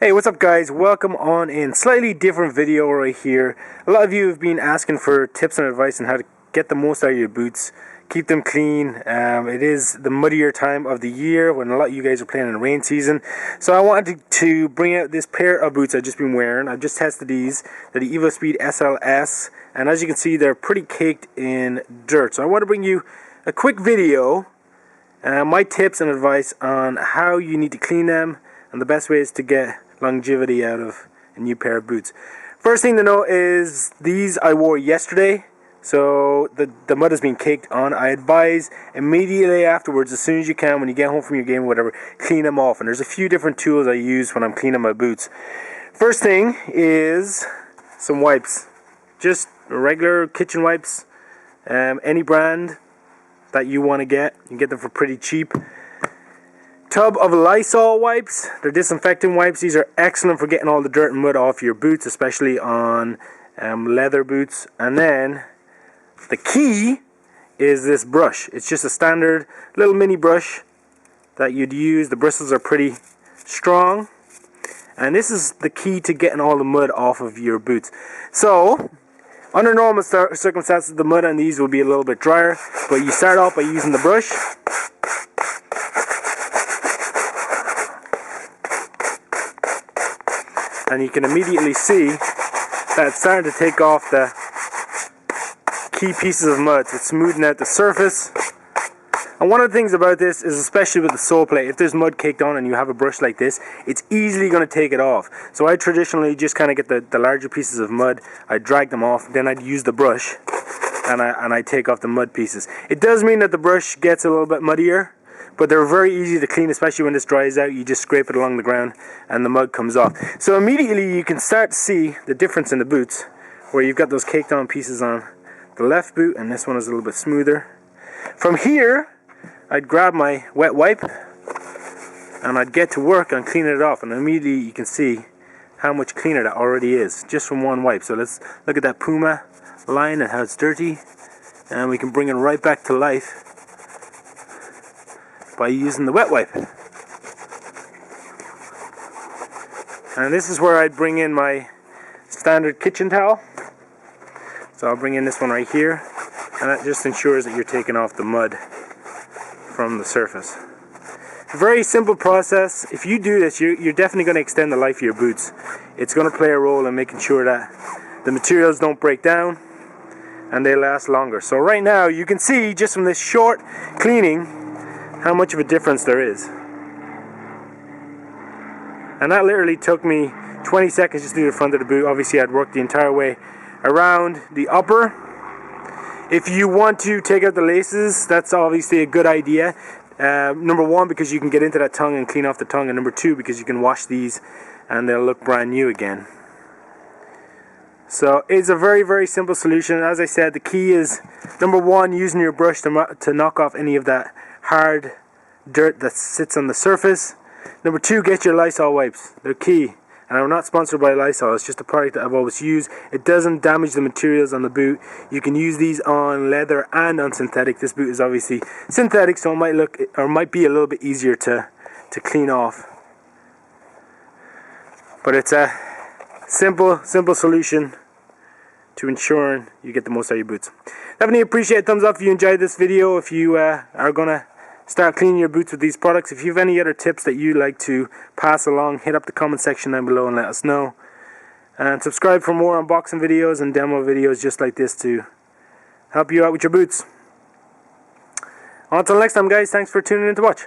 Hey, what's up guys? Welcome on in. Slightly different video right here. A lot of you have been asking for tips and advice on how to get the most out of your boots, keep them clean. It is the muddier time of the year when a lot of you guys are playing in the rain season. So I wanted to bring out this pair of boots I've just been wearing. I've just tested these. They're the EvoSpeed SLS, and as you can see, they're pretty caked in dirt. So I want to bring you a quick video, my tips and advice on how you need to clean them and the best ways to get longevity out of a new pair of boots. First thing to know is these I wore yesterday, so the mud has been caked on. I advise immediately afterwards, as soon as you can, when you get home from your game or whatever, clean them off. And there's a few different tools I use when I'm cleaning my boots. First thing is some wipes, just regular kitchen wipes, any brand that you want to get. You can get them for pretty cheap. Tub of Lysol wipes. They're disinfecting wipes. These are excellent for getting all the dirt and mud off your boots, especially on leather boots. And then the key is this brush. It's just a standard little mini brush that you'd use. The bristles are pretty strong, and this is the key to getting all the mud off of your boots. So under normal circumstances, the mud on these will be a little bit drier, but you start off by using the brush. And you can immediately see that it's starting to take off the key pieces of mud. It's smoothing out the surface. And one of the things about this is, especially with the sole plate, if there's mud caked on and you have a brush like this, it's easily going to take it off. So I traditionally just kind of get the larger pieces of mud, I drag them off, then I'd use the brush and I take off the mud pieces. It does mean that the brush gets a little bit muddier, but they're very easy to clean, especially when this dries out. You just scrape it along the ground and the mud comes off. So immediately you can start to see the difference in the boots, where you've got those caked on pieces on the left boot and this one is a little bit smoother. From here, I'd grab my wet wipe and I'd get to work on cleaning it off, and immediately you can see how much cleaner that already is just from one wipe. So let's look at that Puma line and how it's dirty, and we can bring it right back to life by using the wet wipe. And this is where I'd bring in my standard kitchen towel. So I'll bring in this one right here, and that just ensures that you're taking off the mud from the surface. Very simple process. If you do this, you're definitely going to extend the life of your boots. It's going to play a role in making sure that the materials don't break down and they last longer. So right now you can see just from this short cleaning how much of a difference there is. And that literally took me 20 seconds just to do the front of the boot. Obviously I'd worked the entire way around the upper. If you want to take out the laces, that's obviously a good idea. Number one, because you can get into that tongue and clean off the tongue, and number two, because you can wash these and they'll look brand new again. So it's a very, very simple solution. As I said, the key is, number one, using your brush to knock off any of that hard dirt that sits on the surface. Number two, get your Lysol wipes. They're key. And I'm not sponsored by Lysol, it's just a product that I've always used. It doesn't damage the materials on the boot. You can use these on leather and on synthetic. This boot is obviously synthetic, so it might look, or might be a little bit easier to clean off. But it's a simple solution to ensuring you get the most out of your boots. Definitely appreciate a thumbs up if you enjoyed this video. If you are gonna start cleaning your boots with these products, if you have any other tips that you'd like to pass along, hit up the comment section down below and let us know. And subscribe for more unboxing videos and demo videos just like this to help you out with your boots. Until next time guys, thanks for tuning in to watch.